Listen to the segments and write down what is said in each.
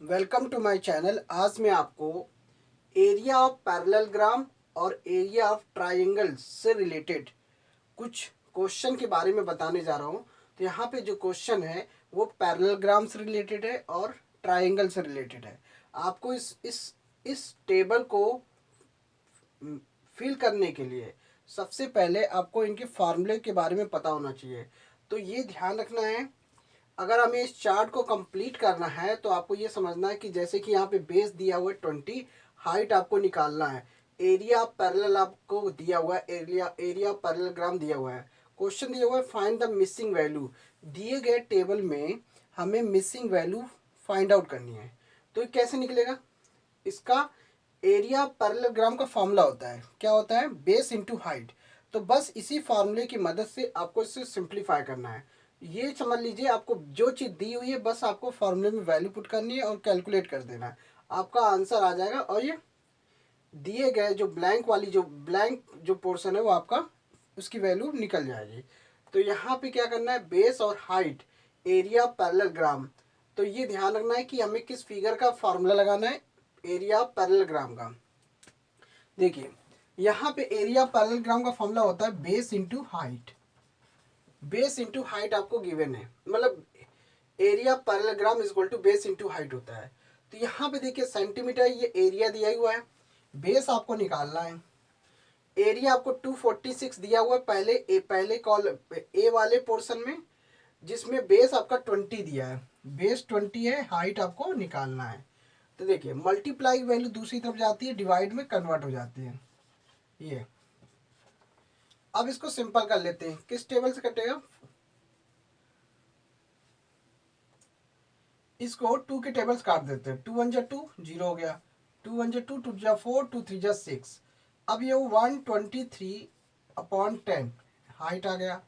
Welcome to my channel. आज मैं आपको एरिया ऑफ पैरेललोग्राम और एरिया ऑफ ट्रायंगल से रिलेटेड कुछ क्वेश्चन के बारे में बताने जा रहा हूँ। तो यहाँ पे जो क्वेश्चन है वो पैरेललोग्राम से रिलेटेड है और ट्रायंगल से रिलेटेड है। आपको इस टेबल को फिल करने के लिए सबसे पहले आपको इनके फार्मूले के बारे में पता होना चाहिए। तो ये ध्यान रखना है, अगर हमें इस चार्ट को कंप्लीट करना है तो आपको ये समझना है कि जैसे कि यहाँ पे बेस दिया हुआ है 20, हाइट आपको निकालना है, एरिया पैरेलल आपको दिया हुआ है, एरिया पैरेललोग्राम दिया हुआ है, क्वेश्चन दिया हुआ है फाइंड द मिसिंग वैल्यू। दिए गए टेबल में हमें मिसिंग वैल्यू फाइंड आउट करनी है। तो कैसे निकलेगा इसका? एरिया पैरेललोग्राम का फॉर्मूला होता है, क्या होता है? Base into height. तो बस इसी फार्मूले की मदद से आपको इसे सिंप्लीफाई करना है। ये समझ लीजिए, आपको जो चीज़ दी हुई है बस आपको फार्मूले में वैल्यू पुट करनी है और कैलकुलेट कर देना है, आपका आंसर आ जाएगा। और ये दिए गए जो ब्लैंक जो पोर्शन है वो आपका उसकी वैल्यू निकल जाएगी। तो यहाँ पे क्या करना है, बेस और हाइट एरिया पैरेललोग्राम। तो ये ध्यान रखना है कि हमें किस फिगर का फार्मूला लगाना है, एरिया पैरेललोग्राम का। देखिए यहाँ पे एरिया पैरेललोग्राम का फॉर्मूला होता है base into height. Base into height आपको गिवन है, मतलब area parallelogram is equal to base into height होता है। तो यहाँ पे देखिए सेंटीमीटर ये एरिया दिया हुआ है, बेस आपको निकालना है। एरिया आपको 246 दिया हुआ है पहले कॉलम ए वाले पोर्शन में, जिसमें बेस आपका 20 दिया है, बेस 20 है, हाइट आपको निकालना है। तो देखिए मल्टीप्लाई वैल्यू दूसरी तरफ जाती है, डिवाइड में कन्वर्ट हो जाती है ये। अब इसको सिंपल कर लेते हैं, किस टेबल से कटेगा? इसको 2 के टेबल्स काट देते हैं। 2 1 जा 2, 0 हो गया। 2 1 जा 2, 2 जा 4, 2 3 जा 6। अब ये 123/10 हाइट आ गया।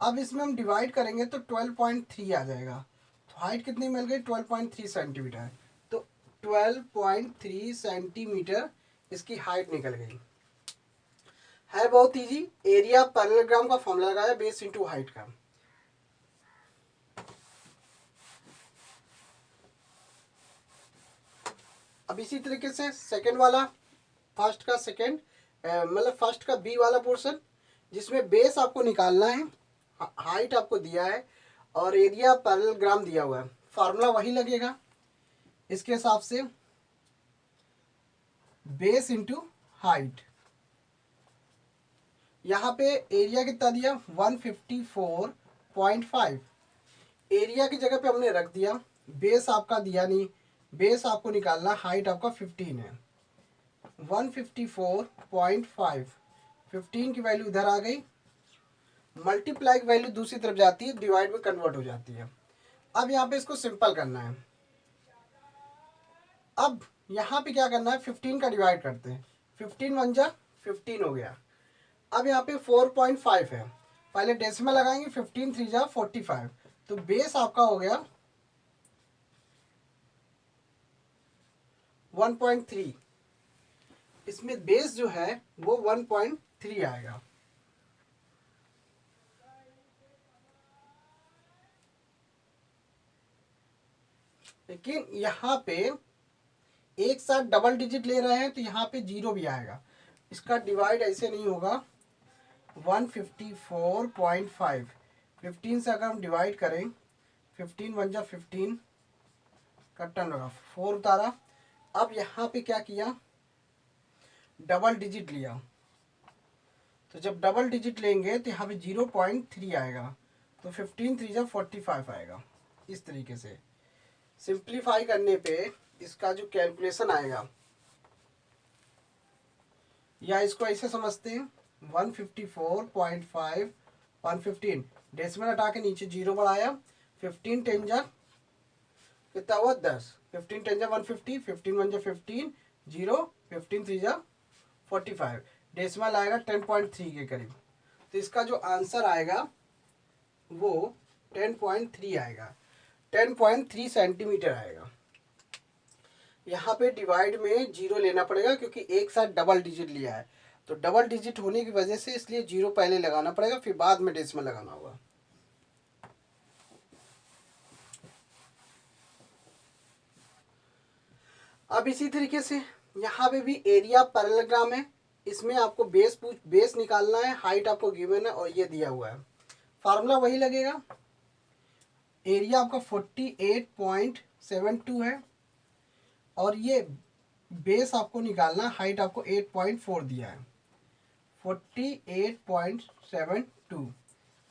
अब इसमें हम डिवाइड करेंगे तो 12.3 आ जाएगा। तो हाइट कितनी मिल गई? 12.3 सेंटीमीटर। तो 12.3 सेंटीमीटर इसकी हाइट निकल गई। है बहुत इजी। एरिया पैरेललोग्राम का फॉर्मूला लगाया बेस इंटू हाइट का। अब इसी तरीके से सेकंड वाला, फर्स्ट का सेकंड, मतलब फर्स्ट का बी वाला पोर्शन, जिसमें बेस आपको निकालना है, हाइट आपको दिया है और एरिया पैरेललोग्राम दिया हुआ है, फार्मूला वही लगेगा इसके हिसाब से, बेस इंटू हाइट। यहाँ पे एरिया कितना दिया? 154.5। एरिया की जगह पे हमने रख दिया, बेस आपका दिया नहीं, बेस आपको निकालना, हाइट आपका 15 है। 154.5, 15 की वैल्यू इधर आ गई, मल्टीप्लाई की वैल्यू दूसरी तरफ जाती है, डिवाइड में कन्वर्ट हो जाती है। अब यहाँ पे इसको सिंपल करना है। अब यहाँ पे क्या करना है, 15 का डिवाइड करते हैं, 15 1 जा 15 हो गया। अब यहाँ पे 4.5 है, पहले डेसिमल लगाएंगे, 15 3 जा 45। तो बेस आपका हो गया 1.3। इसमें बेस जो है वो 1.3 आएगा। लेकिन यहाँ पे एक साथ डबल डिजिट ले रहे हैं तो यहाँ पे 0 भी आएगा, इसका डिवाइड ऐसे नहीं होगा। 154.5, 15 से अगर हम डिवाइड करें, 15 1 जा 15, कट्टा लगा 4 उतारा। अब यहाँ पे क्या किया, डबल डिजिट लिया। तो जब डबल डिजिट लेंगे तो यहाँ पे 0.3 आएगा, तो 15 3 जा 45 आएगा। इस तरीके से सिंप्लीफाई करने पे इसका जो कैलकुलेशन आएगा, या इसको ऐसे समझते हैं, 154.5 115, डेसिमल हटा के नीचे 0 बढ़ाया, 15 10 जा कितना हुआ 10, 15 10 जा 150, 15 1 जा 15, 0, 15 3 जा 45, डेसिमल आएगा 10.3 के करीब। तो इसका जो आंसर आएगा वो 10.3 आएगा, 10.3 सेंटीमीटर आएगा। यहाँ पे डिवाइड में 0 लेना पड़ेगा क्योंकि एक साथ डबल डिजिट लिया है, तो डबल डिजिट होने की वजह से इसलिए 0 पहले लगाना पड़ेगा, फिर बाद में डेसिमल लगाना होगा। अब इसी तरीके से यहाँ पे भी एरिया पैरेललोग्राम है, इसमें आपको बेस निकालना है, हाइट आपको गिवन है और ये दिया हुआ है, फार्मूला वही लगेगा। एरिया आपका 48.72 है और ये बेस आपको निकालना, हाइट आपको 8.4 दिया है, 48.72,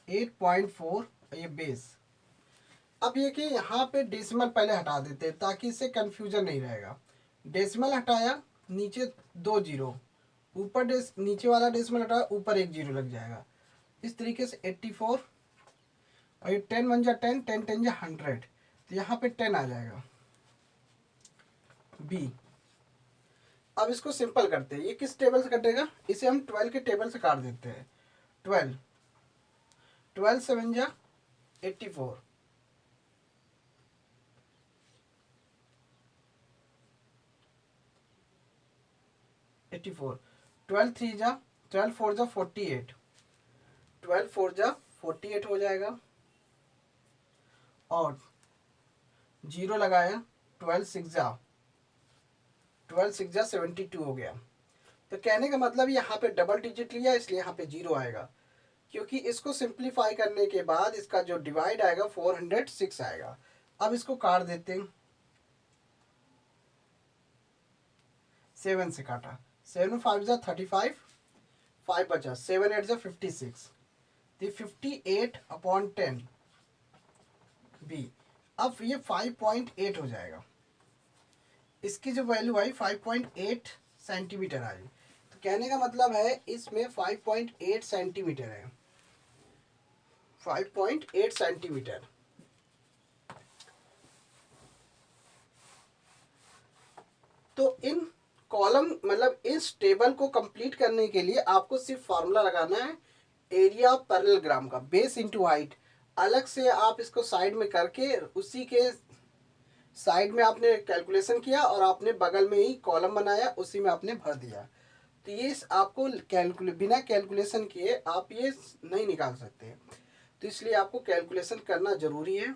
8.4 ये बेस। अब ये कि यहाँ पे डेसिमल पहले हटा देते हैं ताकि इससे कंफ्यूजन नहीं रहेगा। डेसिमल हटाया, नीचे 2 जीरो, ऊपर नीचे वाला डेसिमल हटाया, ऊपर 1 जीरो लग जाएगा। इस तरीके से 84 और ये 10 बन जा 10, 10 10 जा 100, तो यहाँ पे 10 आ जाएगा बी। अब इसको सिंपल करते हैं, ये किस टेबल से कटेगा, इसे हम 12 के टेबल से काट देते हैं। 12 12 7 जा 84, 84, 12 3 जा 12 4 जा 48, 12 4 जा 48 हो जाएगा और जीरो लगाया, 12 6 जा 72 हो गया। तो कहने का मतलब यहाँ पे डबल डिजिट लिया इसलिए यहाँ पे जीरो आएगा, क्योंकि इसको सिंप्लीफाई करने के बाद इसका जो डिवाइड आएगा 406 आएगा। अब इसको काट देते हैं, 7 से काटा, 7 5 जा 35, 5 बचा, 7 8 जा 56, तो 58/10 बी। अब ये 5.8 हो जाएगा, इसकी जो वैल्यू आई 5.8 सेंटीमीटर आई। तो कहने का मतलब है इसमें 5.8 सेंटीमीटर है, 5.8 सेंटीमीटर। तो इन कॉलम मतलब इस टेबल को कंप्लीट करने के लिए आपको सिर्फ फार्मूला लगाना है एरिया पैरेललोग्राम का, बेस इंटू हाइट। अलग से आप इसको साइड में करके उसी के साइड में आपने कैलकुलेशन किया और आपने बगल में ही कॉलम बनाया, उसी में आपने भर दिया। तो ये आपको बिना कैलकुलेशन किए आप ये नहीं निकाल सकते, तो इसलिए आपको कैलकुलेशन करना ज़रूरी है।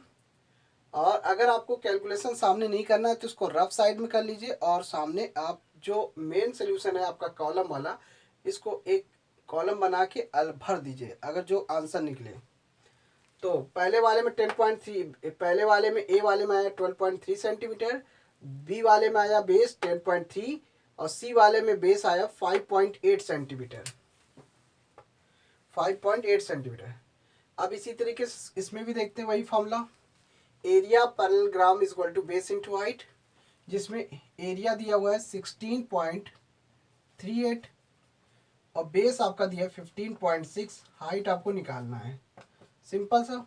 और अगर आपको कैलकुलेशन सामने नहीं करना है तो उसको रफ साइड में कर लीजिए और सामने आप जो मेन सोल्यूशन है आपका कॉलम वाला, इसको एक कॉलम बना के भर दीजिए अगर जो आंसर निकले। तो पहले वाले में 10.3, पहले वाले में ए वाले में आया 12.3 सेंटीमीटर, बी वाले में आया बेस 10.3 और सी वाले में बेस आया 5.8 सेंटीमीटर, 5.8 सेंटीमीटर। अब इसी तरीके से इसमें भी देखते हैं वही formula, area parallelogram is equal to base into height, जिसमें एरिया दिया हुआ है 16.38 और बेस आपका दिया है 15.6, हाइट आपको निकालना है। सिंपल सा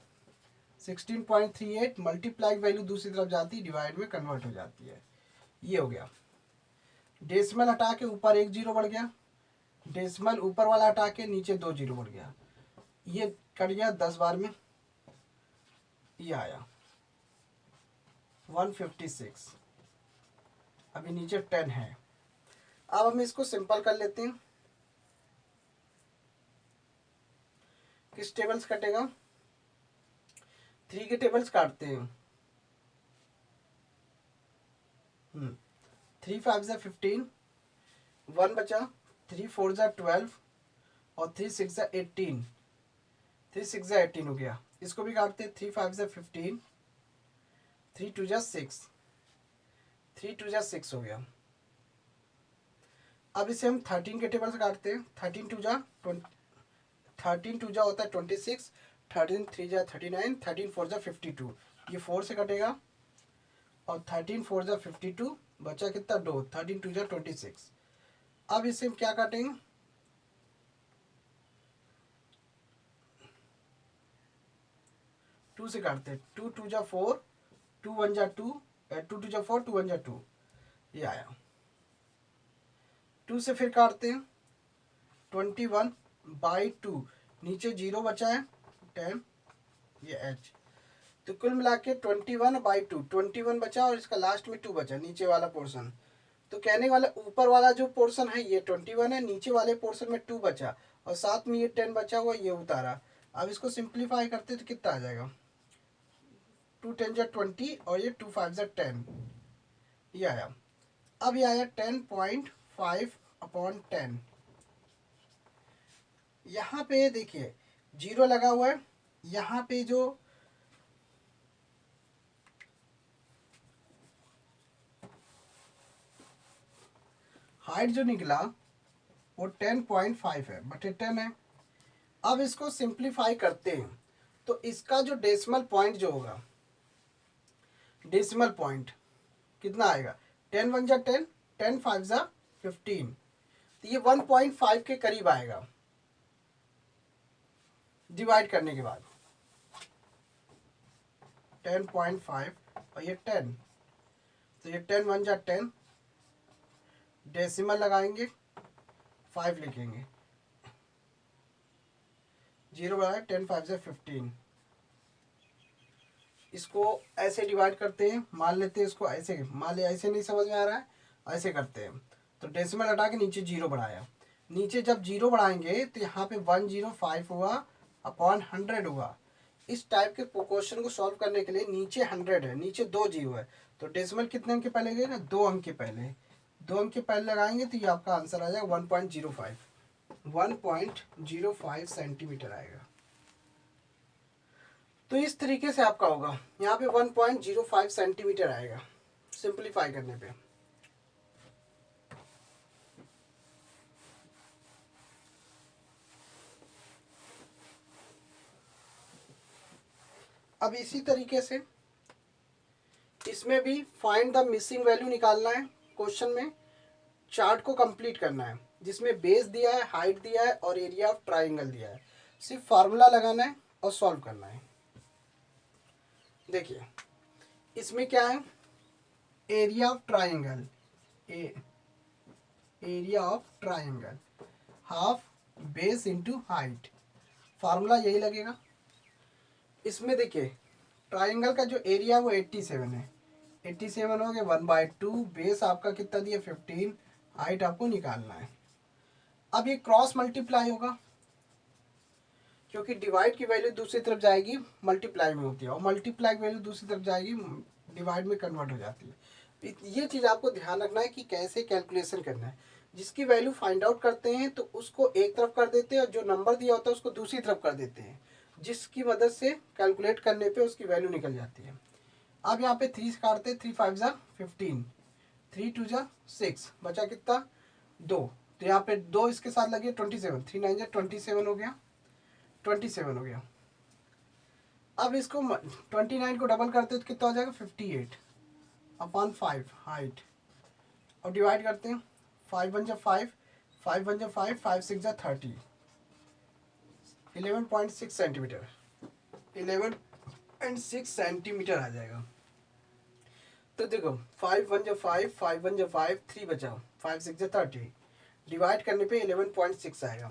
16.38 मल्टीप्लाई वैल्यू दूसरी तरफ जाती है, डिवाइड में कन्वर्ट हो जाती है। ये हो गया, डेसिमल हटा के ऊपर 1 जीरो बढ़ गया, डेसिमल ऊपर वाला हटा के नीचे 2 जीरो बढ़ गया, ये कट गया 10 बार में, ये आया 156। अभी नीचे 10 है। अब हम इसको सिंपल कर लेते हैं, किस टेबल से कटेगा, 3 के टेबल्स काटते हैं। 3 5 जा 15, 1 बचा, 3 4 जा 12 और 3 6 जा 18, 3 6 जा 18 हो गया। इसको भी काटते हैं, 3 5 जा 15, 3 2 जा 6, 3 2 जा 6 हो गया। अब इसे हम 13 के टेबल से काटते हैं, 13 2 जा 13 2 जा होता है 26, 13 3 जा 39, 13 4 जा 52, ये 4 से कटेगा और 13 4 जा 52 बचा कितना 2, 13 2 जा 26। अब इसे हम क्या काटेंगे, 2 से काटते हैं, 2 2 जा 4, 2 1 जा 2, 2 2 जा 4, 2 1 जा 2, ये आया। 2 से फिर काटते हैं, 21/2, नीचे 0 बचा है 10, ये h। तो कुल मिला के 21/2, 21 बचा और इसका लास्ट में 2 बचा, नीचे वाला पोर्शन। तो कहने वाला ऊपर वाला जो पोर्शन है ये 21 है, नीचे वाले पोर्शन में 2 बचा और साथ में ये 10 बचा हुआ, ये उतारा। अब इसको सिंप्लीफाई करते तो कितना आ जाएगा, 2 10 जा 20 और ये 2 5 जा 10, ये आया। अब ये आया 10.5/10। यहाँ पे देखिए जीरो लगा हुआ है, यहाँ पे जो हाइट जो निकला वो 10.5 है, बटे 10 है। अब इसको सिंप्लीफाई करते हैं तो इसका जो डेसिमल पॉइंट जो होगा, डेसिमल पॉइंट कितना आएगा, 10 × 10, 10×5 = 15, तो ये 1.5 के करीब आएगा डिवाइड करने के बाद। 10.5 और ये 10, तो ये 10×1 = 10, डेसिमल लगाएंगे, 5 लिखेंगे, 0 बनाए, 10×5 = 15। इसको ऐसे डिवाइड करते हैं, मान लेते हैं इसको ऐसे, मान ले ऐसे नहीं समझ में आ रहा है, ऐसे करते हैं। तो डेसिमल हटा के नीचे जीरो बढ़ाया, नीचे जब जीरो बढ़ाएंगे तो यहाँ पे 105 हुआ अपॉन 100 हुआ। इस टाइप के क्वेश्चन को सॉल्व करने के लिए नीचे 100 है, नीचे 2 जीरो है, तो डेसिमल कितने अंक के पहले गए ना, 2 अंक के पहले, 2 अंक के पहले लगाएंगे तो ये आपका आंसर आ जाएगा 1.05 सेंटीमीटर आएगा। तो इस तरीके से आपका होगा, यहाँ पे 1.05 सेंटीमीटर आएगा सिंप्लीफाई करने पे। अब इसी तरीके से इसमें भी फाइंड द मिसिंग वैल्यू निकालना है। क्वेश्चन में चार्ट को कंप्लीट करना है जिसमें बेस दिया है, हाइट दिया है और एरिया ऑफ ट्राइंगल दिया है। सिर्फ फार्मूला लगाना है और सॉल्व करना है। देखिए इसमें क्या है, area of triangle, area of triangle half base into height, formula यही लगेगा। इसमें देखिए ट्राइंगल का जो एरिया वो 87 है, 87 हो गया 1/2, बेस आपका कितना दिया 15, हाइट आपको निकालना है। अब ये क्रॉस मल्टीप्लाई होगा क्योंकि डिवाइड की वैल्यू दूसरी तरफ जाएगी मल्टीप्लाई में होती है, और मल्टीप्लाई की वैल्यू दूसरी तरफ जाएगी डिवाइड में कन्वर्ट हो जाती है। ये चीज़ आपको ध्यान रखना है कि कैसे कैलकुलेशन करना है। जिसकी वैल्यू फाइंड आउट करते हैं तो उसको एक तरफ कर देते हैं और जो नंबर दिया होता है उसको दूसरी तरफ कर देते हैं, जिसकी मदद से कैलकुलेट करने पे उसकी वैल्यू निकल जाती है। अब यहाँ पे 3 से काटते, 3×5 = 15, 3×2 = 6, बचा कितना 2, तो यहाँ पे 2 इसके साथ लगे 27, 3×9 = 27 हो गया, 27 हो गया। अब इसको 29 को डबल करते तो कितना हो जाएगा 58/5 हाइट, और डिवाइड करते हैं 5×1 = 5, 5×1 = 5, 5×6 = 30, 11.6 सेंटीमीटर, 11.6 सेंटीमीटर आ जाएगा। तो देखो 5×1 = 5, 5×1 = 5, 3 बचा, 5×6 = 30, डिवाइड करने पे 11.6 आएगा।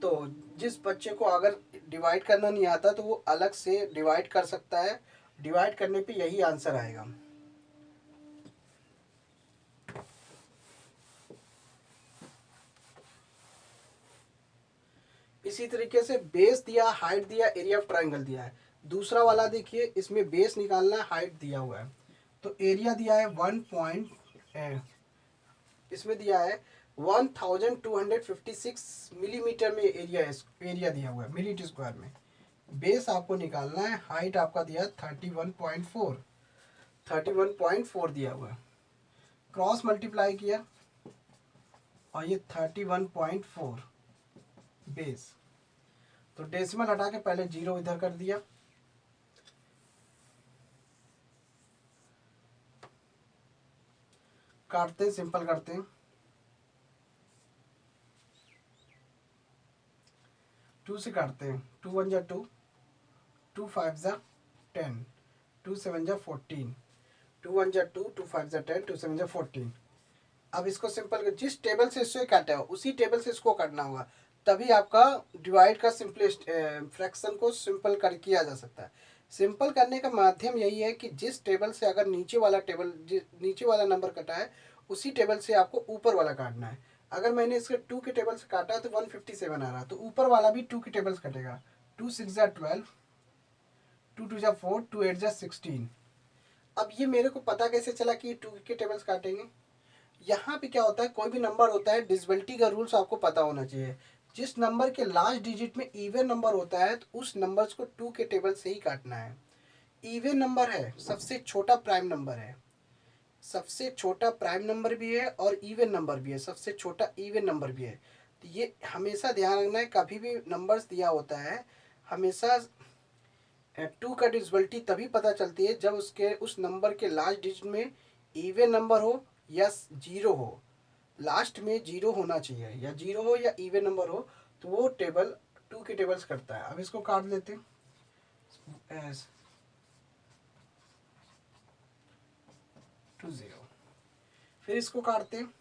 तो जिस बच्चे को अगर डिवाइड करना नहीं आता तो वो अलग से डिवाइड कर सकता है, डिवाइड करने पे यही आंसर आएगा। इसी तरीके से बेस दिया, हाइट दिया, एरिया ऑफ ट्राइंगल दिया है। दूसरा वाला देखिए इसमें बेस निकालना है, हाइट दिया हुआ है, तो एरिया दिया है 1 इसमें दिया है 1256 मिलीमीटर में एरिया दिया हुआ है मिलीमीटर स्क्वायर में। बेस आपको निकालना है, हाइट आपका दिया 31.4 दिया हुआ है, क्रॉस मल्टीप्लाई किया और ये 31.4 बेस, तो डेसिमल हटा के पहले जीरो इधर कर दिया, काटते हैं, सिंपल करते हैं, 2 से काटते हैं, 2×1 = 2, 2×5 = 10, 2×7 = 14, 2×1 = 2, 2×5 = 10, 2×7 = 14। अब इसको सिंपल कर, जिस टेबल से इससे काटा है उसी टेबल से इसको काटना होगा, तभी आपका डिवाइड का सिंपलेस्ट फ्रैक्शन को सिंपल कर किया जा सकता है। सिंपल करने का माध्यम यही है कि जिस टेबल से अगर नीचे वाला नंबर कटा है उसी टेबल से आपको ऊपर वाला काटना है। अगर मैंने इसके 2 के टेबल से काटा तो 157 आ रहा, तो ऊपर वाला भी 2 के टेबल से कटेगा, 2×6 = 12, 2×2 = 4, 2×8 = 16। अब ये मेरे को पता कैसे चला कि 2 के टेबल्स काटेंगे, यहाँ पे क्या होता है, कोई भी नंबर होता है, डिविजिबिलिटी का रूल्स आपको पता होना चाहिए। जिस नंबर के लास्ट डिजिट में इवन नंबर होता है तो उस नंबर्स को 2 के टेबल से ही काटना है। इवन नंबर है, सबसे छोटा प्राइम नंबर है, सबसे छोटा प्राइम नंबर भी है और इवन नंबर भी है, सबसे छोटा इवन नंबर भी है। तो ये हमेशा ध्यान रखना है, कभी भी नंबर्स दिया होता है हमेशा 2 का डिविजिबिलिटी तभी पता चलती है जब उसके उस नंबर के लास्ट डिजिट में इवन नंबर हो या जीरो हो। लास्ट में जीरो होना चाहिए, या जीरो हो या इवन नंबर हो, तो वो टेबल 2 के टेबल्स करता है। अब इसको काट लेते हैं एस 20, फिर इसको काटते हैं।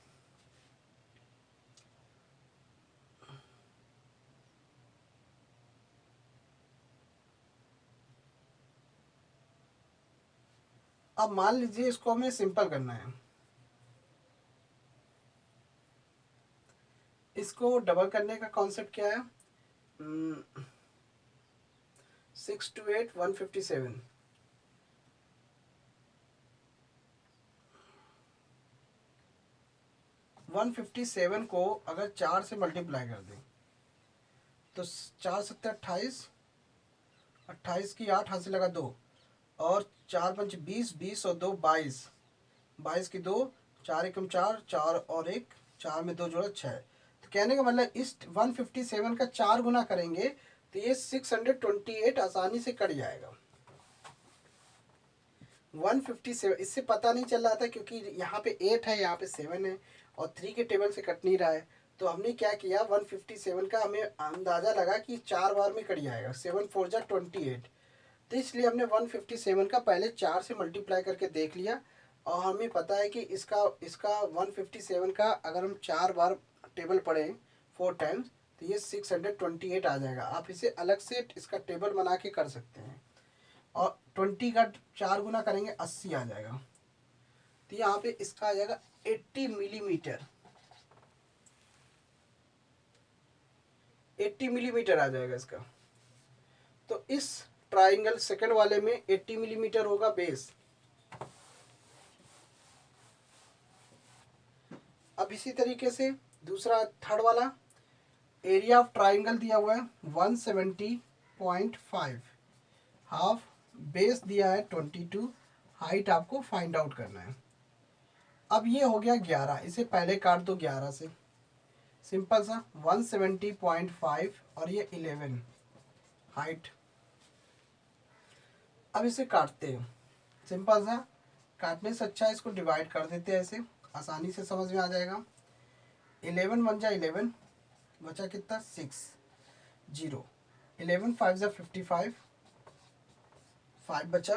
अब मान लीजिए इसको हमें सिंपल करना है, इसको डबल करने का कॉन्सेप्ट क्या है, 628 157। 157 को अगर 4 से मल्टीप्लाई कर दें तो 4 7 28, 28 की 8 हाथ से लगा 2, और 4 5 20, 20 और 2 22, 22 की 2, 4 एकम 4, 4 और 1, 4 में 2 जोड़ा 6। तो कहने का मतलब इस 157 का 4 गुना करेंगे तो ये 628 आसानी से कट जाएगा। 157 इससे पता नहीं चल रहा था क्योंकि यहाँ पे 8 है, यहाँ पे 7 है और 3 के टेबल से कट नहीं रहा है। तो हमने क्या किया, 157 का हमें अंदाज़ा लगा कि 4 बार में कट जाएगा, 7 4 जा 28। तो इसलिए हमने 157 का पहले 4 से मल्टीप्लाई करके देख लिया, और हमें पता है कि इसका इसका 157 का अगर हम 4 बार टेबल पढ़ें 4 टाइम्स तो ये 628 आ जाएगा। आप इसे अलग से इसका टेबल बना के कर सकते हैं, और 20 का 4 गुना करेंगे 80 आ जाएगा। तो यहाँ पे इसका आ जाएगा 80 मिलीमीटर, 80 मिलीमीटर आ जाएगा इसका। तो इस ट्राइंगल सेकंड वाले में 80 मिलीमीटर होगा बेस। अब इसी तरीके से दूसरा थर्ड वाला एरिया ऑफ ट्राइंगल दिया हुआ है 170.5, हाफ बेस दिया है 22, हाइट आपको फाइंड आउट करना है। अब ये हो गया 11, इसे पहले काट दो 11 से, सिंपल सा 170.5 और ये 11 हाइट। अब इसे काटते हैं, सिंपल सा, काटने से अच्छा इसको डिवाइड कर देते हैं, ऐसे आसानी से समझ में आ जाएगा। 11 1 जा 11, बचा कितना 6, 0, 11 5 जा 55, 5 बचा।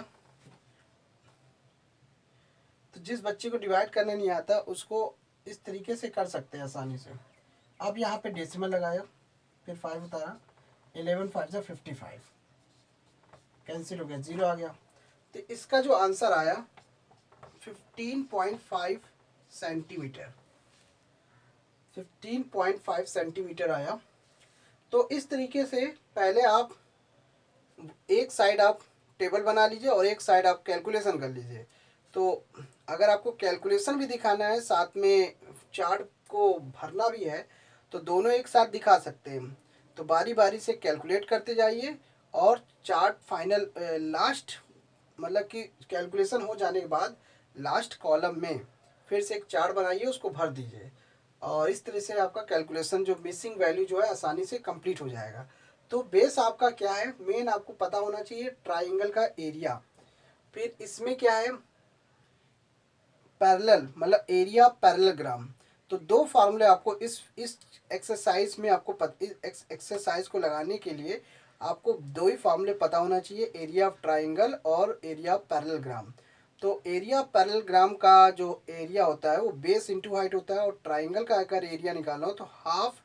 तो जिस बच्चे को डिवाइड करने नहीं आता उसको इस तरीके से कर सकते हैं आसानी से। अब यहाँ पे डेसिमल लगाया, फिर 5 उतारा, 11 5 जा 55, कैंसिल हो गया, 0 आ गया। तो इसका जो आंसर आया 15.5 सेंटीमीटर, 15.5 सेंटीमीटर आया। तो इस तरीके से पहले आप एक साइड आप टेबल बना लीजिए और एक साइड आप कैलकुलेशन कर लीजिए। तो अगर आपको कैलकुलेशन भी दिखाना है साथ में चार्ट को भरना भी है तो दोनों एक साथ दिखा सकते हैं। तो बारी बारी से कैलकुलेट करते जाइए और चार्ट फाइनल लास्ट मतलब कि कैलकुलेशन हो जाने के बाद लास्ट कॉलम में फिर से एक चार्ट बनाइए, उसको भर दीजिए, और इस तरह से आपका कैलकुलेशन जो मिसिंग वैल्यू जो है आसानी से कंप्लीट हो जाएगा। तो बेस आपका क्या है, मेन आपको पता होना चाहिए ट्राइंगल का एरिया। फिर इसमें क्या है, पैरेलल मतलब एरिया पैरेललोग्राम। तो दो फार्मूले आपको इस एक्सरसाइज में आपको इस एक्सरसाइज को लगाने के लिए आपको दो ही फार्मूले पता होना चाहिए, एरिया ऑफ ट्राइंगल और एरिया ऑफ पैरेललोग्राम। तो एरिया पैरेललोग्राम का जो एरिया होता है वो बेस इंटू हाइट होता है, और ट्राइंगल का अगर एरिया निकालना हो तो half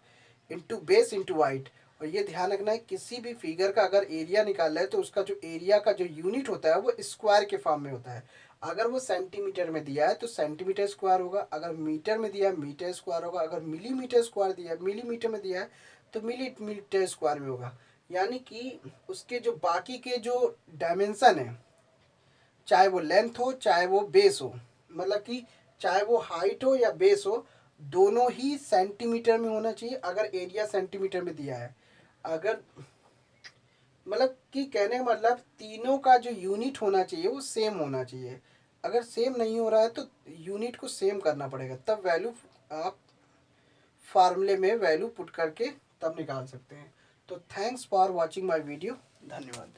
into base into height. और ये ध्यान रखना है किसी भी फिगर का अगर एरिया निकालना है तो उसका जो एरिया का जो यूनिट होता है वो स्क्वायर के फॉर्म में होता है। अगर वो सेंटीमीटर में दिया है तो सेंटीमीटर स्क्वायर होगा, अगर मीटर में दिया है मीटर स्क्वायर होगा, अगर मिलीमीटर स्क्वायर दिया है मिलीमीटर में दिया है तो मिलीमीटर स्क्वायर में होगा। यानी कि उसके जो बाकी के जो डायमेंशन है, चाहे वो लेंथ हो चाहे वो बेस हो, मतलब कि चाहे वो हाइट हो या बेस हो, दोनों ही सेंटीमीटर में होना चाहिए। अगर एरिया सेंटीमीटर में दिया है, अगर मतलब कि कहने का मतलब तीनों का जो यूनिट होना चाहिए वो सेम होना चाहिए। अगर सेम नहीं हो रहा है तो यूनिट को सेम करना पड़ेगा, तब वैल्यू आप फार्मूले में वैल्यू पुट करके तब निकाल सकते हैं। तो thanks for watching my video, धन्यवाद।